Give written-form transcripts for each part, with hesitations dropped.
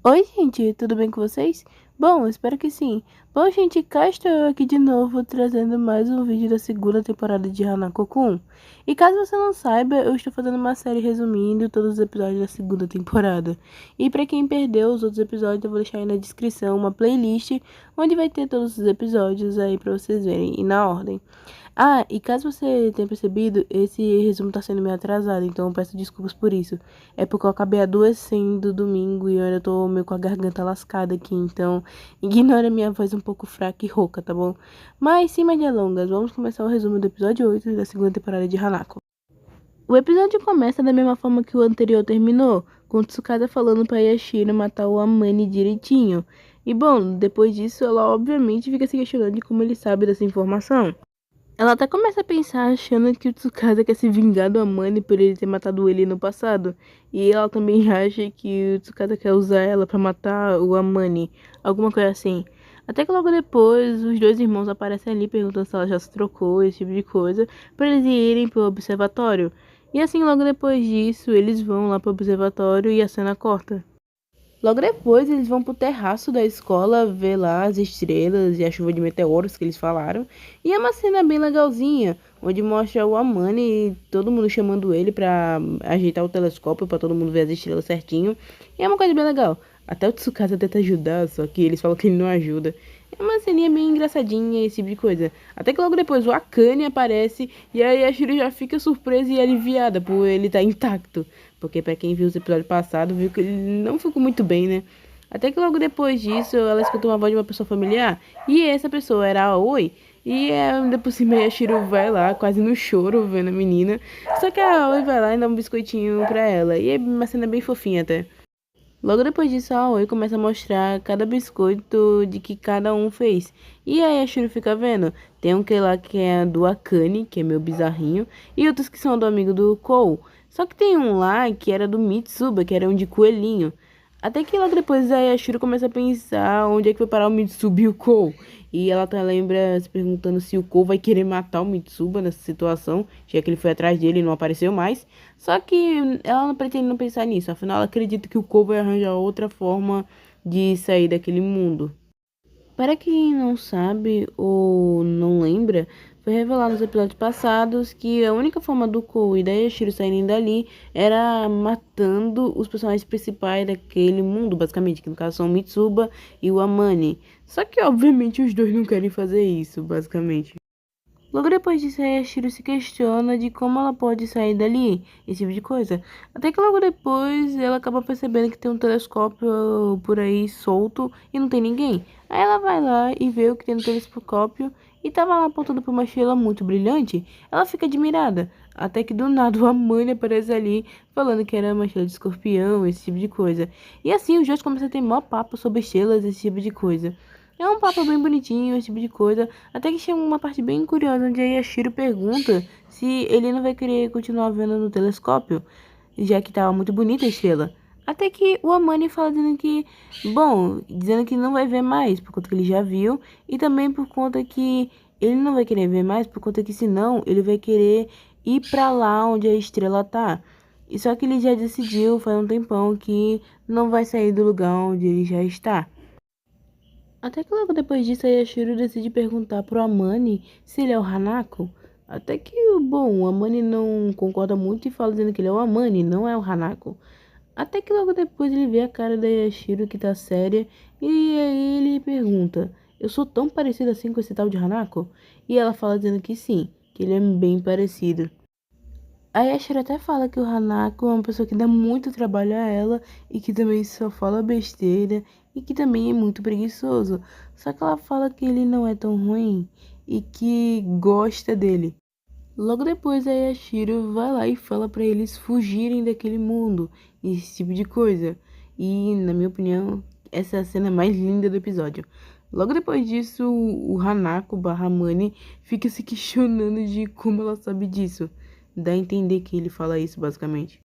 Oi, gente, tudo bem com vocês? Bom, espero que sim. Bom, gente, cá estou eu aqui de novo trazendo mais um vídeo da segunda temporada de Hanako-kun. E caso você não saiba, eu estou fazendo uma série resumindo todos os episódios da segunda temporada. E para quem perdeu os outros episódios, eu vou deixar aí na descrição uma playlist onde vai ter todos os episódios aí para vocês verem e na ordem. Ah, e caso você tenha percebido, esse resumo tá sendo meio atrasado, então eu peço desculpas por isso. É porque eu acabei adoecendo domingo e eu ainda tô meio com a garganta lascada aqui, então ignora minha voz um pouco fraca e rouca, tá bom? Mas sem mais delongas, vamos começar o resumo do episódio 8 da segunda temporada de Hanako. O episódio começa da mesma forma que o anterior terminou, com Tsukada falando pra Yashiro matar o Amane direitinho. E bom, depois disso ela obviamente fica se questionando de como ele sabe dessa informação. Ela até começa a pensar achando que o Tsukasa quer se vingar do Amane por ele ter matado ele no passado. E ela também acha que o Tsukasa quer usar ela pra matar o Amane, alguma coisa assim. Até que logo depois os dois irmãos aparecem ali perguntando se ela já se trocou, esse tipo de coisa, pra eles irem pro observatório. E assim, logo depois disso, eles vão lá pro observatório e a cena corta. Logo depois, eles vão pro terraço da escola ver lá as estrelas e a chuva de meteoros que eles falaram. E é uma cena bem legalzinha, onde mostra o Amane e todo mundo chamando ele pra ajeitar o telescópio pra todo mundo ver as estrelas certinho. E é uma coisa bem legal. Até o Tsukasa tenta ajudar, só que eles falam que ele não ajuda. É uma ceninha bem engraçadinha, esse tipo de coisa. Até que logo depois o Akane aparece e aí a Shiro já fica surpresa e aliviada por ele estar intacto. Porque pra quem viu os episódios passados, viu que ele não ficou muito bem, né? Até que logo depois disso, ela escutou uma voz de uma pessoa familiar. E essa pessoa era a Oi. E ainda por cima a Shiro vai lá, quase no choro, vendo a menina. Só que a Oi vai lá e dá um biscoitinho pra ela. E é uma cena bem fofinha até. Logo depois disso, a Aoi começa a mostrar cada biscoito de que cada um fez. E aí a Shiro fica vendo. Tem um que lá que é do Akane, que é meio bizarrinho, e outros que são do amigo do Kou. Só que tem um lá que era do Mitsuba, que era um de coelhinho. Até que logo depois a Yashiro começa a pensar onde é que foi parar o Mitsuba e o Kou. E ela até lembra se perguntando se o Kou vai querer matar o Mitsuba nessa situação, já que ele foi atrás dele e não apareceu mais. Só que ela não pretende não pensar nisso, afinal ela acredita que o Kou vai arranjar outra forma de sair daquele mundo. Para quem não sabe ou não lembra, foi revelado nos episódios passados que a única forma do Kou e da Yashiro saírem dali era matando os personagens principais daquele mundo, basicamente, que no caso são o Mitsuba e o Amane. Só que, obviamente, os dois não querem fazer isso, basicamente. Logo depois disso, a Yashiro se questiona de como ela pode sair dali, esse tipo de coisa. Até que logo depois ela acaba percebendo que tem um telescópio por aí solto e não tem ninguém. Aí ela vai lá e vê o que tem no telescópio e tava lá apontando para uma estrela muito brilhante. Ela fica admirada. Até que do nada uma mãe aparece ali falando que era uma estrela de escorpião, esse tipo de coisa. E assim os dois começam a ter maior papo sobre estrelas, esse tipo de coisa. É um papo bem bonitinho, esse tipo de coisa. Até que chega uma parte bem curiosa, onde a Yashiro pergunta se ele não vai querer continuar vendo no telescópio, já que tava muito bonita a estrela. Até que o Amane fala dizendo que, bom, dizendo que não vai ver mais, por conta que ele já viu, e também por conta que ele não vai querer ver mais, por conta que senão ele vai querer ir pra lá onde a estrela tá. E só que ele já decidiu faz um tempão que não vai sair do lugar onde ele já está. Até que logo depois disso, a Yashiro decide perguntar pro Amane se ele é o Hanako. Até que, bom, o Amane não concorda muito e fala dizendo que ele é o Amane, não é o Hanako. Até que logo depois ele vê a cara da Yashiro que tá séria e aí ele pergunta: Eu sou tão parecido assim com esse tal de Hanako? E ela fala dizendo que sim, que ele é bem parecido. A Yashiro até fala que o Hanako é uma pessoa que dá muito trabalho a ela e que também só fala besteira e que também é muito preguiçoso. Só que ela fala que ele não é tão ruim e que gosta dele. Logo depois a Yashiro vai lá e fala pra eles fugirem daquele mundo, esse tipo de coisa. E, na minha opinião, essa é a cena mais linda do episódio. Logo depois disso, o Hanako barra Mane fica se questionando de como ela sabe disso. Dá a entender que ele fala isso, basicamente.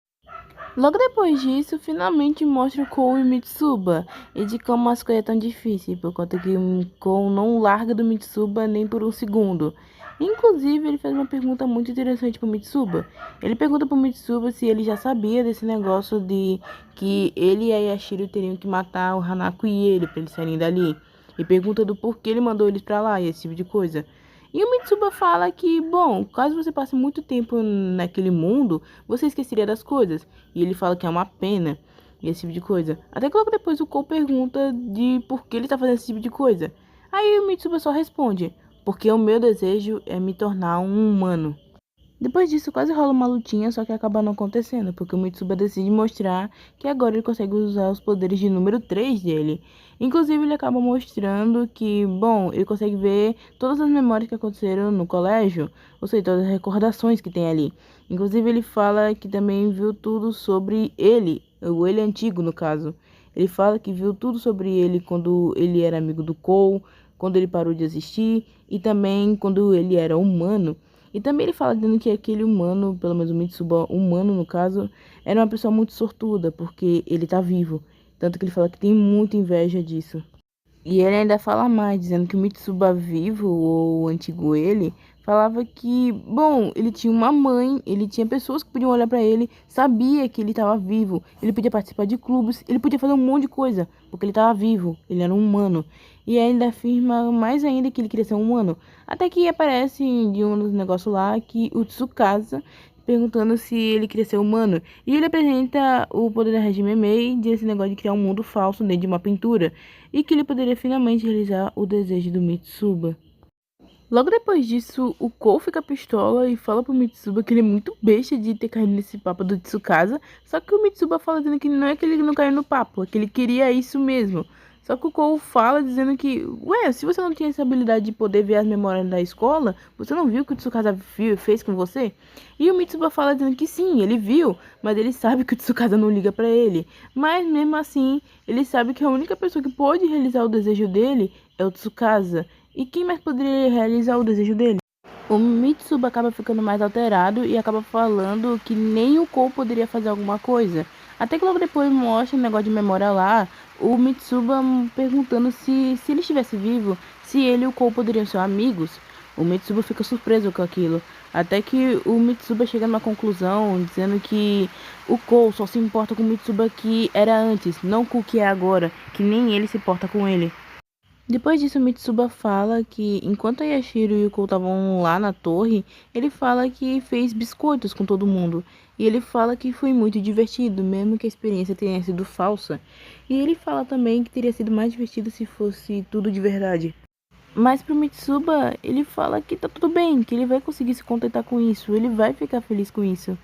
Logo depois disso, finalmente mostra o Kou e Mitsuba, e de como as coisas tão difíceis, por conta que o Kou não larga do Mitsuba nem por um segundo. Inclusive, ele faz uma pergunta muito interessante pro Mitsuba. Ele pergunta pro Mitsuba se ele já sabia desse negócio de que ele e a Yashiro teriam que matar o Hanako e ele pra eles saírem dali. E pergunta do porquê ele mandou eles pra lá e esse tipo de coisa. E o Mitsuba fala que, bom, caso você passe muito tempo naquele mundo, você esqueceria das coisas. E ele fala que é uma pena e esse tipo de coisa. Até que logo depois o Kou pergunta de por que ele tá fazendo esse tipo de coisa. Aí o Mitsuba só responde: porque o meu desejo é me tornar um humano. Depois disso, quase rola uma lutinha, só que acaba não acontecendo, porque o Mitsuba decide mostrar que agora ele consegue usar os poderes de número 3 dele. Inclusive, ele acaba mostrando que, bom, ele consegue ver todas as memórias que aconteceram no colégio, ou seja, todas as recordações que tem ali. Inclusive, ele fala que também viu tudo sobre ele, o ele antigo, no caso. Ele fala que viu tudo sobre ele quando ele era amigo do Kou, quando ele parou de existir, e também quando ele era humano. E também ele fala dizendo que aquele humano, pelo menos o Mitsuba humano no caso, era uma pessoa muito sortuda, porque ele tá vivo. Tanto que ele fala que tem muita inveja disso. E ele ainda fala mais, dizendo que o Mitsuba vivo, ou o antigo ele, falava que, bom, ele tinha uma mãe, ele tinha pessoas que podiam olhar pra ele, sabia que ele estava vivo, ele podia participar de clubes, ele podia fazer um monte de coisa, porque ele estava vivo, ele era um humano. E ainda afirma mais ainda que ele queria ser um humano. Até que aparece de um dos negócios lá que o Tsukasa perguntando se ele queria ser humano. E ele apresenta o poder da Hajime Mei desse negócio de criar um mundo falso dentro de uma pintura. E que ele poderia finalmente realizar o desejo do Mitsuba. Logo depois disso, o Kou fica pistola e fala pro Mitsuba que ele é muito besta de ter caído nesse papo do Tsukasa. Só que o Mitsuba fala dizendo que não é que ele não caiu no papo, é que ele queria isso mesmo. Só que o Kou fala dizendo que, ué, se você não tinha essa habilidade de poder ver as memórias da escola, você não viu o que o Tsukasa fez com você? E o Mitsuba fala dizendo que sim, ele viu, mas ele sabe que o Tsukasa não liga pra ele. Mas mesmo assim, ele sabe que a única pessoa que pode realizar o desejo dele é o Tsukasa. E quem mais poderia realizar o desejo dele? O Mitsuba acaba ficando mais alterado e acaba falando que nem o Kou poderia fazer alguma coisa. Até que logo depois mostra um negócio de memória lá, o Mitsuba perguntando se ele estivesse vivo, se ele e o Kou poderiam ser amigos. O Mitsuba fica surpreso com aquilo. Até que o Mitsuba chega numa conclusão, dizendo que o Kou só se importa com o Mitsuba que era antes, não com o que é agora, que nem ele se importa com ele. Depois disso, Mitsuba fala que enquanto a Yashiro e o Kou estavam lá na torre, ele fala que fez biscoitos com todo mundo. E ele fala que foi muito divertido, mesmo que a experiência tenha sido falsa. E ele fala também que teria sido mais divertido se fosse tudo de verdade. Mas pro Mitsuba, ele fala que tá tudo bem, que ele vai conseguir se contentar com isso, ele vai ficar feliz com isso.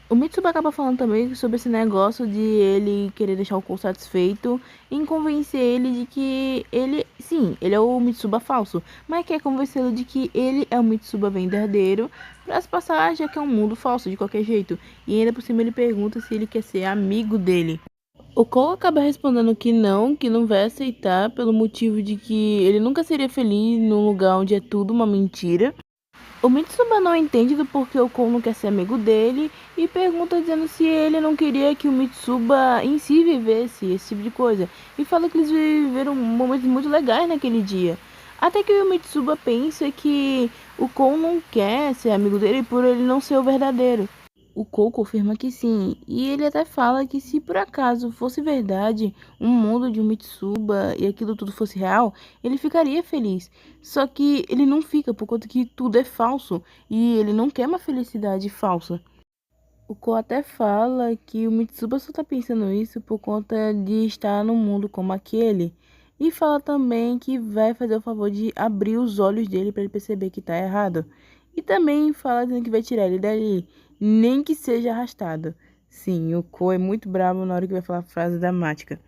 O Mitsuba acaba falando também sobre esse negócio de ele querer deixar o Kou satisfeito em convencer ele de que ele, sim, ele é o Mitsuba falso, mas quer convencê-lo de que ele é o Mitsuba verdadeiro pra se passar já que é um mundo falso de qualquer jeito. E ainda por cima ele pergunta se ele quer ser amigo dele. O Kou acaba respondendo que não vai aceitar pelo motivo de que ele nunca seria feliz num lugar onde é tudo uma mentira. O Mitsuba não entende do porquê o Kou não quer ser amigo dele e pergunta dizendo se ele não queria que o Mitsuba em si vivesse esse tipo de coisa. E fala que eles viveram momentos muito legais naquele dia. Até que o Mitsuba pensa que o Kou não quer ser amigo dele por ele não ser o verdadeiro. O Kou confirma que sim, e ele até fala que se por acaso fosse verdade um mundo de um Mitsuba e aquilo tudo fosse real, ele ficaria feliz. Só que ele não fica por conta que tudo é falso e ele não quer uma felicidade falsa. O Kou até fala que o Mitsuba só tá pensando isso por conta de estar num mundo como aquele. E fala também que vai fazer o favor de abrir os olhos dele para ele perceber que tá errado. E também fala dizendo que vai tirar ele dali, nem que seja arrastado. Sim, o Kou é muito bravo na hora que vai falar a frase dramática.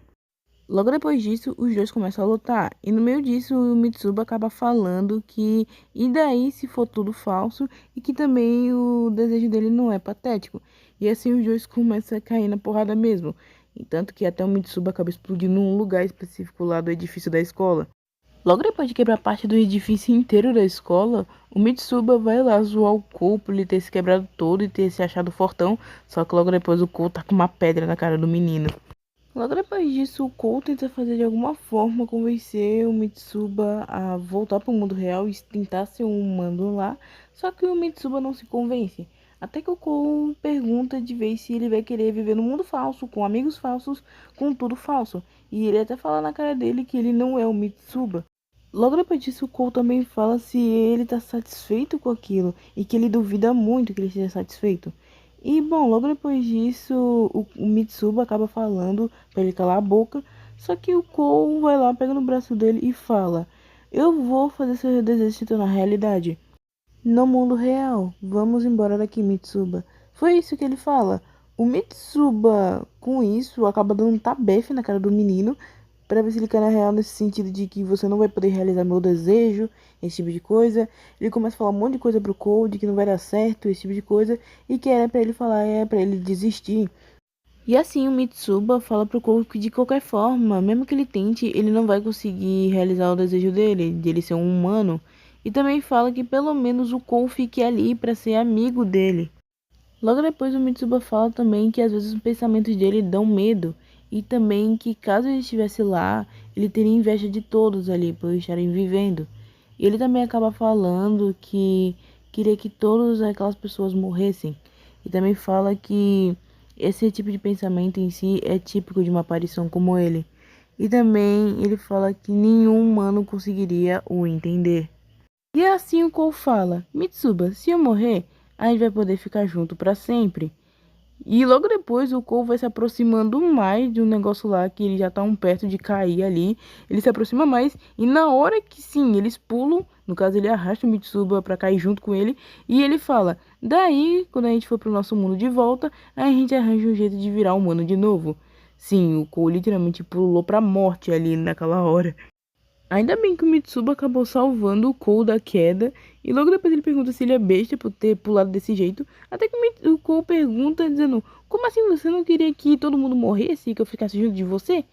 Logo depois disso, os dois começam a lutar. E no meio disso, o Mitsuba acaba falando que e daí se for tudo falso e que também o desejo dele não é patético. E assim os dois começam a cair na porrada mesmo. E tanto que até o Mitsuba acaba explodindo num lugar específico lá do edifício da escola. Logo depois de quebrar parte do edifício inteiro da escola, o Mitsuba vai lá zoar o Kou por ele ter se quebrado todo e ter se achado fortão. Só que logo depois o Kou tá com uma pedra na cara do menino. Logo depois disso, o Kou tenta fazer de alguma forma convencer o Mitsuba a voltar para o mundo real e tentar ser um humano lá, só que o Mitsuba não se convence. Até que o Kou pergunta de vez se ele vai querer viver no mundo falso, com amigos falsos, com tudo falso. E ele até fala na cara dele que ele não é o Mitsuba. Logo depois disso, o Cole também fala se ele tá satisfeito com aquilo e que ele duvida muito que ele esteja satisfeito. E bom, logo depois disso, o Mitsuba acaba falando pra ele calar a boca, só que o Cole vai lá, pega no braço dele e fala: Eu vou fazer seu desejo se tornar realidade. No mundo real, vamos embora daqui, Mitsuba. Foi isso que ele fala. O Mitsuba, com isso, acaba dando um tabefe na cara do menino para ver se ele cai na real nesse sentido de que você não vai poder realizar meu desejo, esse tipo de coisa. Ele começa a falar um monte de coisa pro Code que não vai dar certo, esse tipo de coisa, e que era para ele falar, é para ele desistir. E assim o Mitsuba fala pro Cole que de qualquer forma, mesmo que ele tente, ele não vai conseguir realizar o desejo dele, de ele ser um humano. E também fala que pelo menos o Cole fique ali para ser amigo dele. Logo depois o Mitsuba fala também que às vezes os pensamentos dele dão medo e também que caso ele estivesse lá, ele teria inveja de todos ali por estarem vivendo. E ele também acaba falando que queria que todas aquelas pessoas morressem. E também fala que esse tipo de pensamento em si é típico de uma aparição como ele. E também ele fala que nenhum humano conseguiria o entender. E assim o Cole fala: Mitsuba, se eu morrer, a gente vai poder ficar junto para sempre. E logo depois o Cole vai se aproximando mais de um negócio lá que ele já tá perto de cair ali. Ele se aproxima mais e na hora que sim, eles pulam, no caso ele arrasta o Mitsuba para cair junto com ele e ele fala: "Daí, quando a gente for pro nosso mundo de volta, a gente arranja um jeito de virar humano de novo." Sim, o Cole literalmente pulou pra morte ali naquela hora. Ainda bem que o Mitsuba acabou salvando o Cole da queda. E logo depois ele pergunta se ele é besta por ter pulado desse jeito. Até que o Cole pergunta dizendo: Como assim você não queria que todo mundo morresse e que eu ficasse junto de você?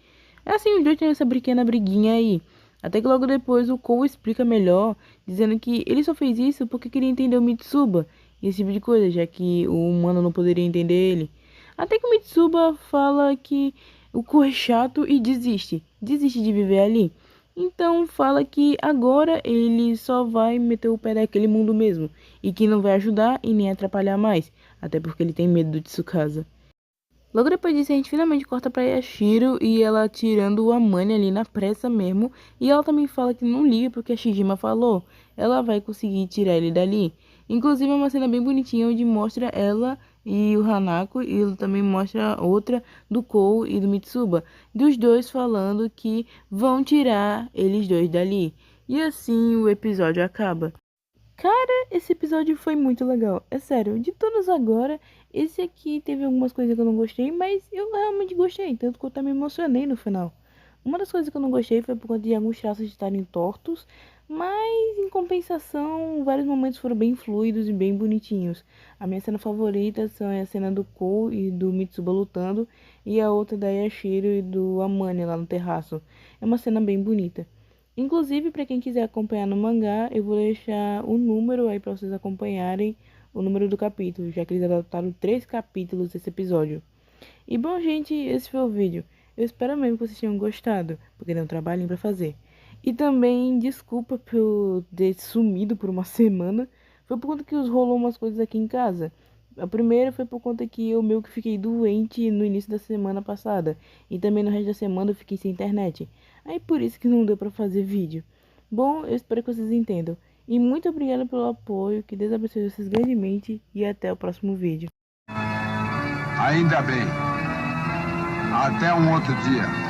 É assim, os dois têm essa pequena briguinha aí. Até que logo depois o Cole explica melhor, dizendo que ele só fez isso porque queria entender o Mitsuba. E esse tipo de coisa, já que o humano não poderia entender ele. Até que o Mitsuba fala que o Cole é chato e desiste. Desiste de viver ali. Então fala que agora ele só vai meter o pé naquele mundo mesmo e que não vai ajudar e nem atrapalhar mais, até porque ele tem medo do Tsukasa. Logo depois disso a gente finalmente corta pra Yashiro e ela tirando o Amane ali na pressa mesmo, e ela também fala que não liga porque a Shijima falou, ela vai conseguir tirar ele dali. Inclusive é uma cena bem bonitinha onde mostra ela e o Hanako e também mostra outra do Kou e do Mitsuba, dos dois falando que vão tirar eles dois dali. E assim o episódio acaba. Cara, esse episódio foi muito legal. É sério, de todos agora, esse aqui teve algumas coisas que eu não gostei, mas eu realmente gostei, tanto que eu até me emocionei no final. Uma das coisas que eu não gostei foi por conta de alguns traços estarem tortos, mas em compensação, vários momentos foram bem fluidos e bem bonitinhos. A minha cena favorita são a cena do Kou e do Mitsuba lutando, e a outra da Yashiro e do Amane lá no terraço. É uma cena bem bonita. Inclusive, para quem quiser acompanhar no mangá, eu vou deixar o número aí para vocês acompanharem o número do capítulo, já que eles adaptaram 3 capítulos desse episódio. E bom, gente, esse foi o vídeo. Eu espero mesmo que vocês tenham gostado, porque deu um trabalhinho para fazer. E também, desculpa por ter sumido por uma semana, foi por conta que rolou umas coisas aqui em casa. A primeira foi por conta que eu meio que fiquei doente no início da semana passada. E também no resto da semana eu fiquei sem internet. Aí por isso que não deu pra fazer vídeo. Bom, eu espero que vocês entendam. E muito obrigada pelo apoio. Que Deus abençoe vocês grandemente. E até o próximo vídeo. Ainda bem. Até um outro dia.